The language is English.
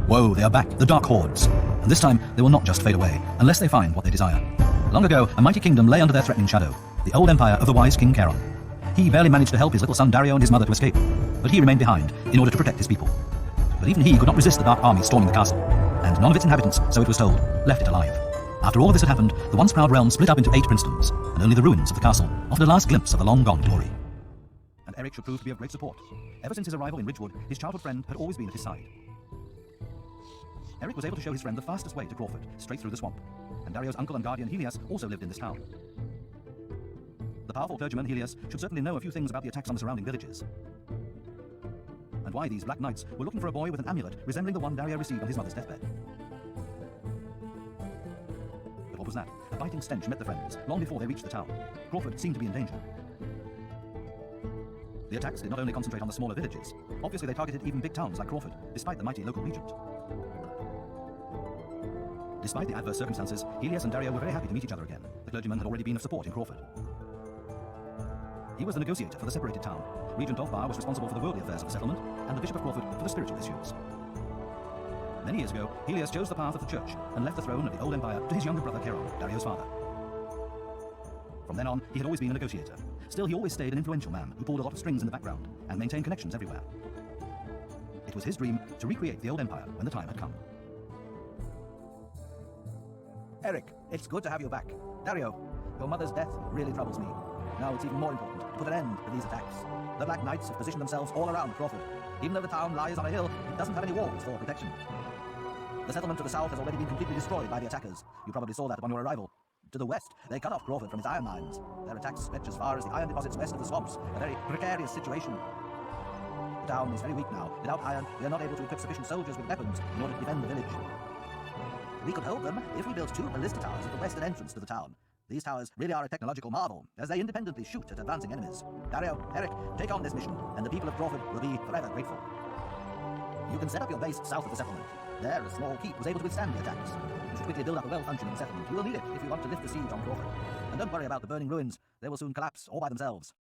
Whoa, they are back, the Dark Hordes. And this time, they will not just fade away, unless they find what they desire. Long ago, a mighty kingdom lay under their threatening shadow, the old empire of the wise King Charon. He barely managed to help his little son Dario and his mother to escape, but he remained behind in order to protect his people. But even he could not resist the dark army storming the castle, and none of its inhabitants, so it was told, left it alive. After all this had happened, the once proud realm split up into 8 princedoms, and only the ruins of the castle offered a last glimpse of the long-gone glory. And Eric should prove to be of great support. Ever since his arrival in Ridgewood, his childhood friend had always been at his side. Eric was able to show his friend the fastest way to Crawford, straight through the swamp, and Dario's uncle and guardian Helias also lived in this town. The powerful clergyman Helias should certainly know a few things about the attacks on the surrounding villages, and why these Black Knights were looking for a boy with an amulet resembling the one Dario received on his mother's deathbed. But what was that? A biting stench met the friends long before they reached the town. Crawford seemed to be in danger. The attacks did not only concentrate on the smaller villages. Obviously they targeted even big towns like Crawford, despite the mighty local regent. Despite the adverse circumstances, Helias and Dario were very happy to meet each other again. The clergyman had already been of support in Crawford. He was the negotiator for the separated town. Regent Ulfbar was responsible for the worldly affairs of the settlement, and the Bishop of Crawford for the spiritual issues. Many years ago, Helias chose the path of the church and left the throne of the old empire to his younger brother Charon, Dario's father. From then on, he had always been a negotiator. Still, he always stayed an influential man who pulled a lot of strings in the background and maintained connections everywhere. It was his dream to recreate the old empire when the time had come. Eric, it's good to have you back. Dario, your mother's death really troubles me. Now it's even more important to put an end to these attacks. The Black Knights have positioned themselves all around Crawford. Even though the town lies on a hill, it doesn't have any walls for protection. The settlement to the south has already been completely destroyed by the attackers. You probably saw that upon your arrival. To the west, they cut off Crawford from its iron mines. Their attacks stretch as far as the iron deposits west of the swamps, a very precarious situation. The town is very weak now. Without iron, we are not able to equip sufficient soldiers with weapons in order to defend the village. We could hold them if we built 2 ballista towers at the western entrance to the town. These towers really are a technological marvel, as they independently shoot at advancing enemies. Dario, Eric, take on this mission, and the people of Crawford will be forever grateful. You can set up your base south of the settlement. There, a small keep was able to withstand the attacks. You should quickly build up a well-functioning settlement. You will need it if you want to lift the siege on Crawford. And don't worry about the burning ruins. They will soon collapse all by themselves.